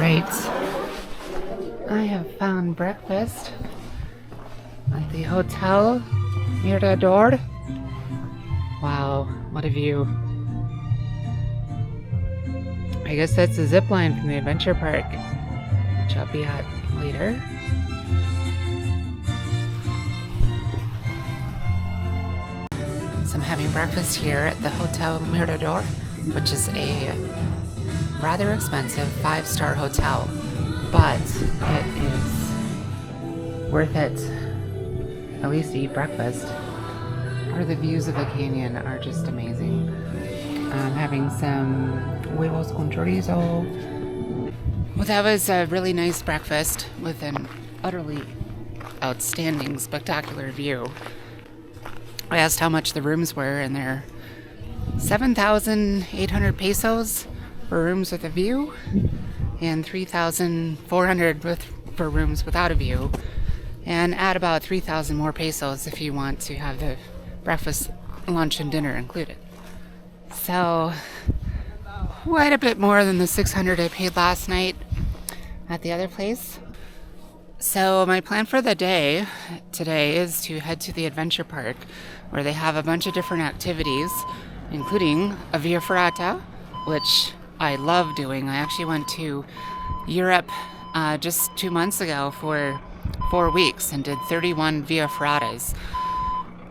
right, I have found breakfast at the Hotel Mirador. Wow, what a view. I guess that's the zip line from the adventure park, which I'll be at later. So I'm having breakfast here at the Hotel Mirador, which is a rather expensive 5-star hotel, but it is worth it, at least to eat breakfast. Or the views of the canyon are just amazing. I'm having some huevos con chorizo. Well, that was a really nice breakfast with an utterly outstanding, spectacular view. I asked how much the rooms were, and they're 7,800 pesos for rooms with a view, and 3,400 for rooms without a view, and add about 3,000 more pesos if you want to have the breakfast, lunch, and dinner included. So, quite a bit more than the 600 I paid last night at the other place. So my plan for the day today is to head to the adventure park, where they have a bunch of different activities, including a Via Ferrata, which I love doing. I actually went to Europe just 2 months ago for 4 weeks and did 31 Via Ferratas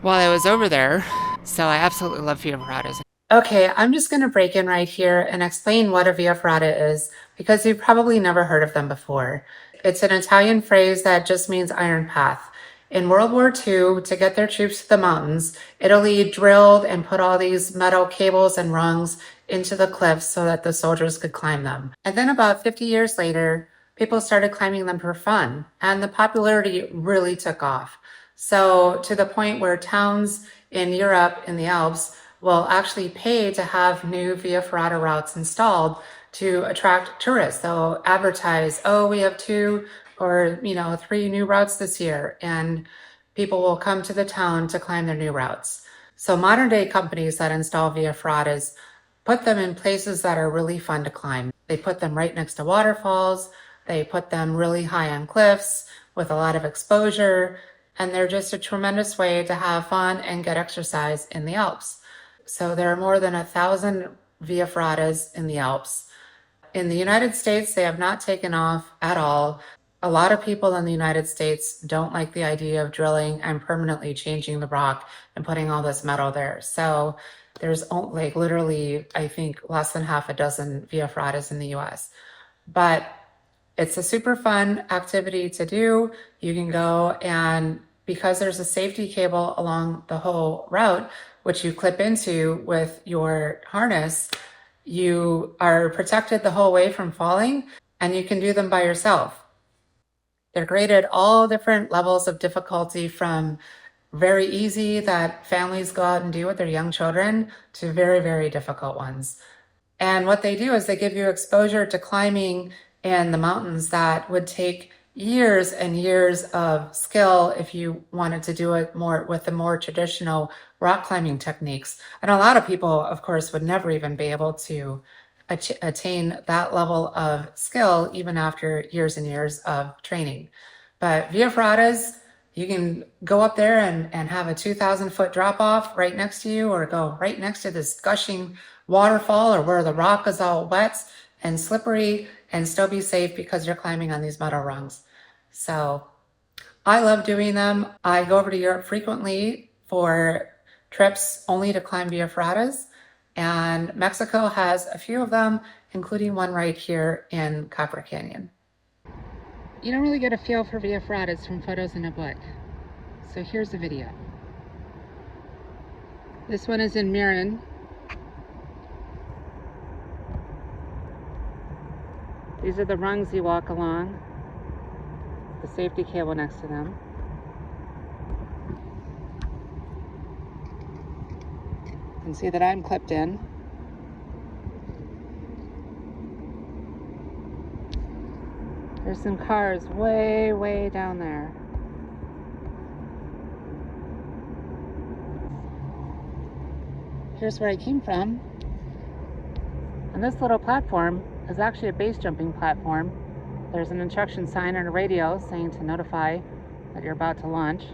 while I was over there. So I absolutely love Via Ferratas. Okay, I'm just going to break in right here and explain what a Via Ferrata is, because you've probably never heard of them before. It's an Italian phrase that just means iron path. In World War II, to get their troops to the mountains, Italy drilled and put all these metal cables and rungs into the cliffs so that the soldiers could climb them. And then about 50 years later, people started climbing them for fun, and the popularity really took off. So to the point where towns in Europe in the Alps will actually pay to have new Via Ferrata routes installed to attract tourists. They'll advertise, oh, we have 2 or 3 new routes this year, and people will come to the town to climb their new routes. So modern day companies that install Via Ferratas put them in places that are really fun to climb. They put them right next to waterfalls, they put them really high on cliffs with a lot of exposure, and they're just a tremendous way to have fun and get exercise in the Alps. So there are more than 1,000 Via Ferratas in the Alps. In the United States, they have not taken off at all. A lot of people in the United States don't like the idea of drilling and permanently changing the rock and putting all this metal there. So there's like literally, I think, less than half a dozen Via Ferratas in the US. But it's a super fun activity to do. You can go, and because there's a safety cable along the whole route, which you clip into with your harness, you are protected the whole way from falling, and you can do them by yourself. They're graded all different levels of difficulty, from very easy that families go out and do with their young children to very, very difficult ones. And what they do is they give you exposure to climbing in the mountains that would take years and years of skill if you wanted to do it more with the more traditional rock climbing techniques. And a lot of people, of course, would never even be able to attain that level of skill even after years and years of training. But Via Ferratas, you can go up there and have a 2,000-foot drop off right next to you, or go right next to this gushing waterfall, or where the rock is all wet and slippery, and still be safe because you're climbing on these metal rungs. So I love doing them. I go over to Europe frequently for trips only to climb Via Ferratas, and Mexico has a few of them, including one right here in Copper Canyon. You don't really get a feel for Via Ferratas from photos in a book, so here's a video. This one is in Meran. These are the rungs you walk along, the safety cable next to them. You can see that I'm clipped in. There's some cars way, way down there. Here's where I came from. And this little platform is actually a base jumping platform There's an instruction sign on a radio saying to notify that you're about to launch.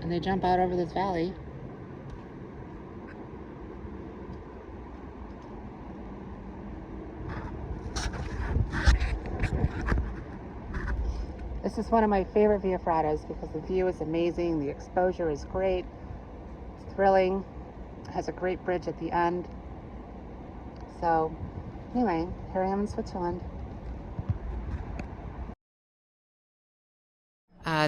And they jump out over this valley. This is one of my favorite Via Fratas because the view is amazing, the exposure is great, it's thrilling, it has a great bridge at the end. So anyway, here I am in Switzerland.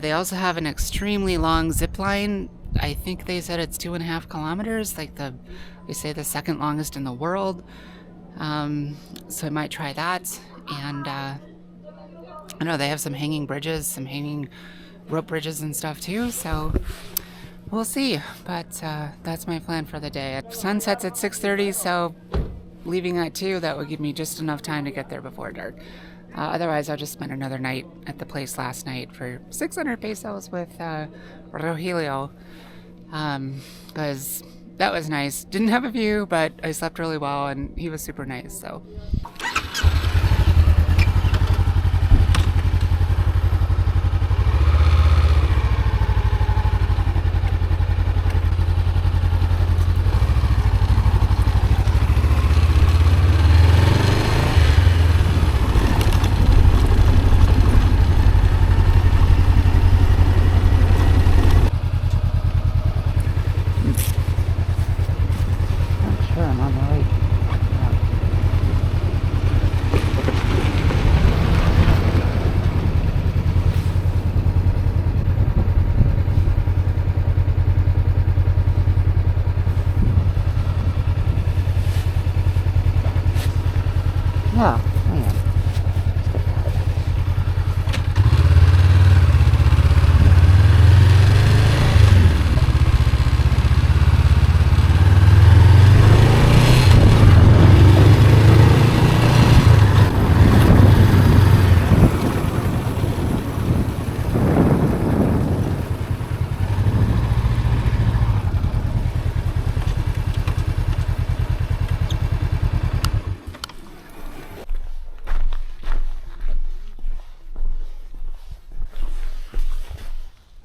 They also have an extremely long zip line. I think they said it's 2.5 kilometers, like they say the second longest in the world. So I might try that. And I know they have some hanging bridges, some hanging rope bridges and stuff too. So we'll see. But that's my plan for the day. Sun sets at 6:30, so leaving at 2, that would give me just enough time to get there before dark. Otherwise, I'll just spend another night at the place last night for 600 pesos with Rogelio, because that was nice. Didn't have a view, but I slept really well, and he was super nice, so. Yeah, I am.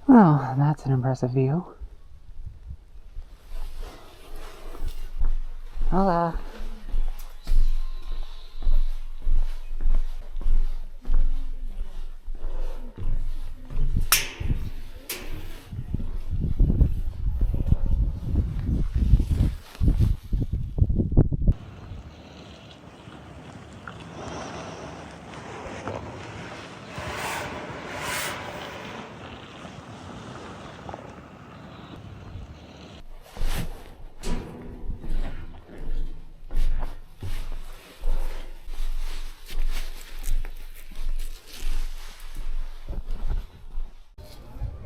Well, that's an impressive view. Hola.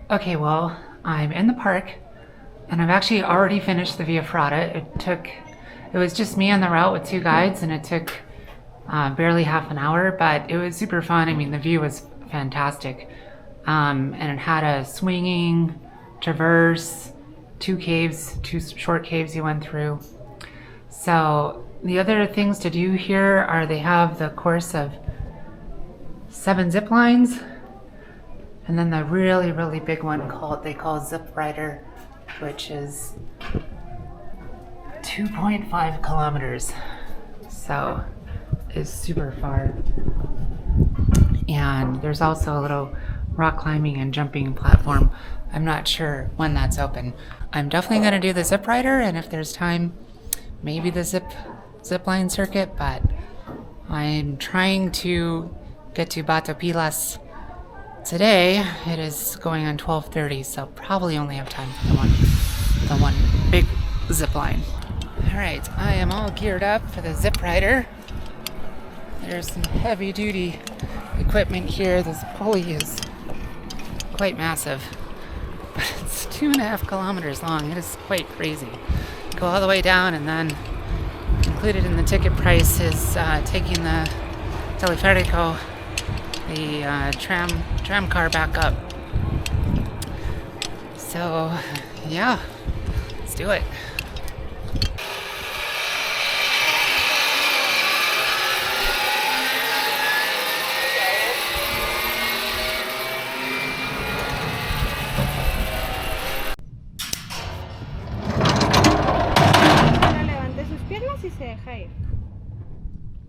Okay, well, I'm in the park, and I've actually already finished the Via Frata. It was just me on the route with 2 guides, and it took barely half an hour, but it was super fun. I mean, the view was fantastic. And it had a swinging traverse, 2 caves, 2 short caves you went through. So the other things to do here are they have the course of 7 zip lines, and then the really, really big one they call Zip Rider, which is 2.5 kilometers. So it's super far. And there's also a little rock climbing and jumping platform. I'm not sure when that's open. I'm definitely gonna do the Zip Rider, and if there's time, maybe the zip line circuit, but I'm trying to get to Bato Pilas today. It is going on 12:30, so probably only have time for the one big zip line. All right, I am all geared up for the Zip Rider. There's some heavy duty equipment here. This pulley is quite massive, but it's 2.5 kilometers long. It is quite crazy. Go all the way down, and then included in the ticket price is taking the teleférico, the tram car back up. So yeah, let's do it.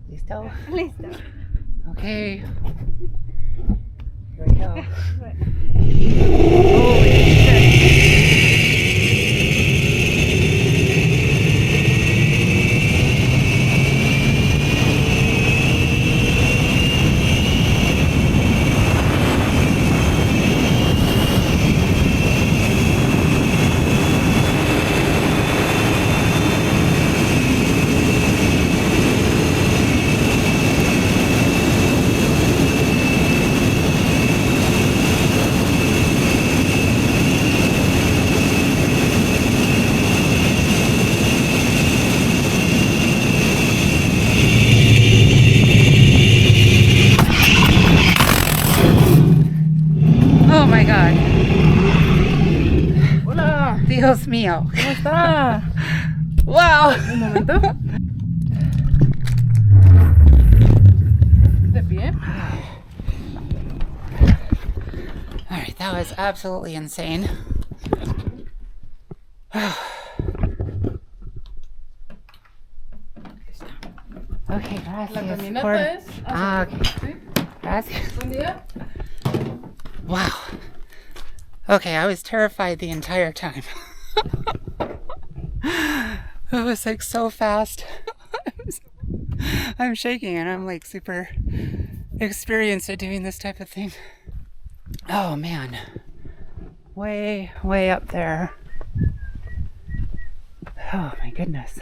Listo? Listo. Okay. Here we go. Oh my God. Hola, Dios mío. ¿cómo está? Wow. Un momento. ¿De pie? All right, that was absolutely insane. Okay, gracias. La caminata por- es... Ah, okay. ¿Sí? Gracias. Buen día. Wow. Okay, I was terrified the entire time. It was like so fast. I'm shaking and I'm like super experienced at doing this type of thing. Oh man. Way, way up there. Oh my goodness.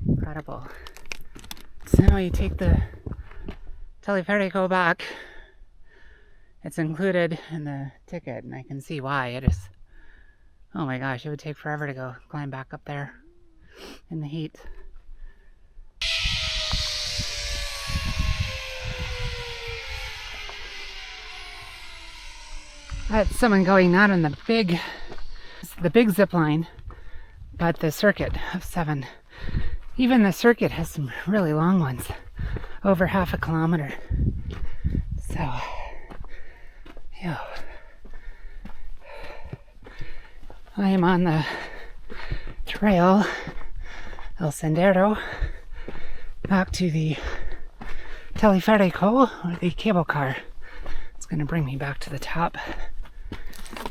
Incredible. So now you take the teleférico back. It's included in the ticket, and I can see why. It is. Oh my gosh, it would take forever to go climb back up there in the heat. That's someone going not on the big zip line, but the circuit of 7. Even the circuit has some really long ones, over half a kilometer. So, yeah. I am on the trail, El Sendero, back to the teleférico, or the cable car. It's going to bring me back to the top.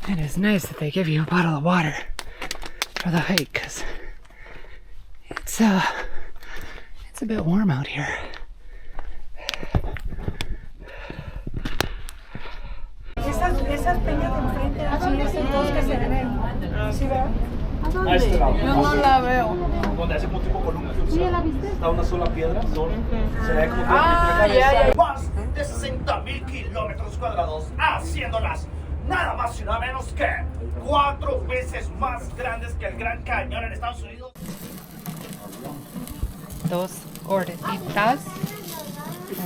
It is nice that they give you a bottle of water for the hike, because it's a bit warm out here. Esas peñas de enfrente, así es el bosque se ven. ¿Sí veo? ¿A este lado? Yo no la veo. Donde hace como tipo columna. ¿Sí la viste? Está una sola piedra, solo. Se ve como ya. Más de 60,000 kilómetros cuadrados, haciéndolas nada más y nada menos que 4 veces más grandes que el Gran Cañón en Estados Unidos. 2 gorditas,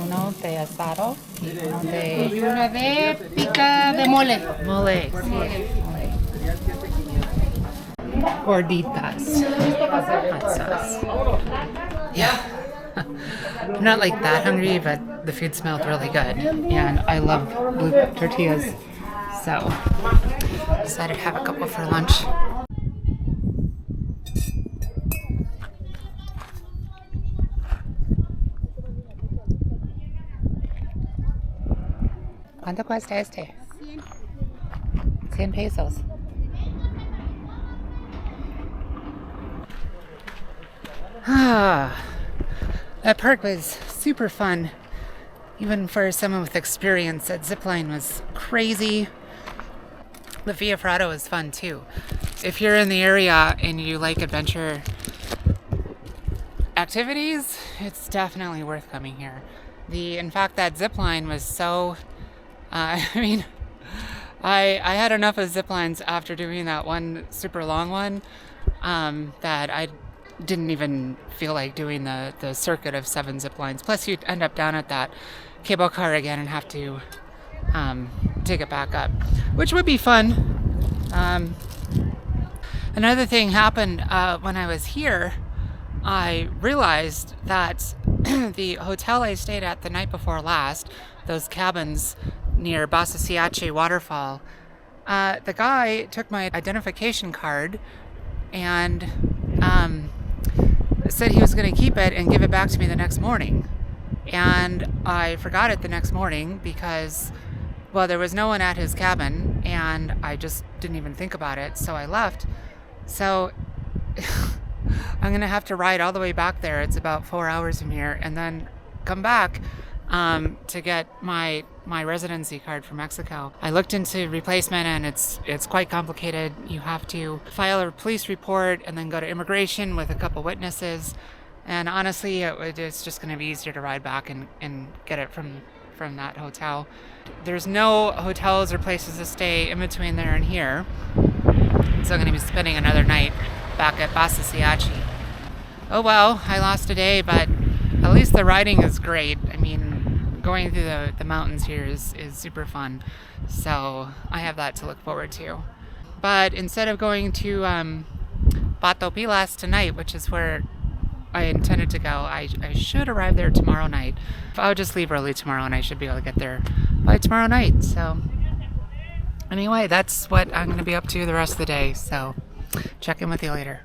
uno de asado y uno de pica de mole. Mole, sí, mole. Gorditas. Hot sauce. Yeah. I'm not like that hungry, but the food smelled really good. And I love blue tortillas. So, decided to have a couple for lunch. ¿Cuánto cuesta este? 100 pesos. That park was super fun. Even for someone with experience, that zipline was crazy. The Via Ferrata was fun too. If you're in the area and you like adventure activities, it's definitely worth coming here. In fact, that zipline was so... I had enough of zip lines after doing that one super long one that I didn't even feel like doing the circuit of 7 zip lines. Plus, you'd end up down at that cable car again and have to take it back up, which would be fun. Another thing happened when I was here. I realized that the hotel I stayed at the night before last, those cabins near Basasiache waterfall, the guy took my identification card and said he was going to keep it and give it back to me the next morning. And I forgot it the next morning because, well, there was no one at his cabin and I just didn't even think about it. So I left. So I'm going to have to ride all the way back there. It's about 4 hours from here, and then come back to get my residency card from Mexico. I looked into replacement and it's quite complicated. You have to file a police report and then go to immigration with a couple witnesses. And honestly, it's just going to be easier to ride back and get it from that hotel. There's no hotels or places to stay in between there and here. So I'm going to be spending another night back at Bassa Siachi. Oh well, I lost a day, but at least the riding is great. I mean, going through the mountains here is super fun. So I have that to look forward to. But instead of going to Pato Pilas tonight, which is where I intended to go, I should arrive there tomorrow night. I'll just leave early tomorrow and I should be able to get there by tomorrow night. So anyway, that's what I'm going to be up to the rest of the day. So check in with you later.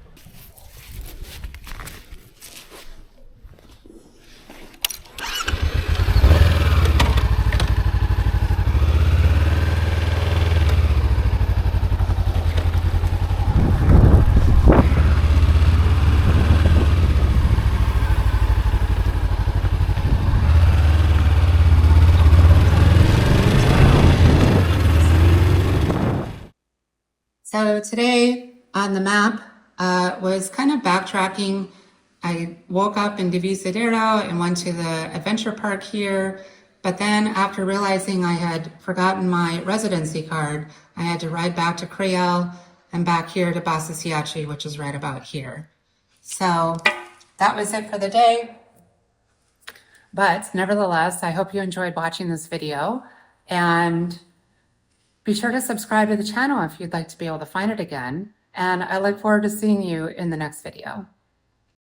So today on the map was kind of backtracking. I woke up in Divisadero and went to the adventure park here. But then after realizing I had forgotten my residency card, I had to ride back to Creel and back here to Bassa Siachi, which is right about here. So that was it for the day. But nevertheless, I hope you enjoyed watching this video, and be sure to subscribe to the channel if you'd like to be able to find it again. And I look forward to seeing you in the next video.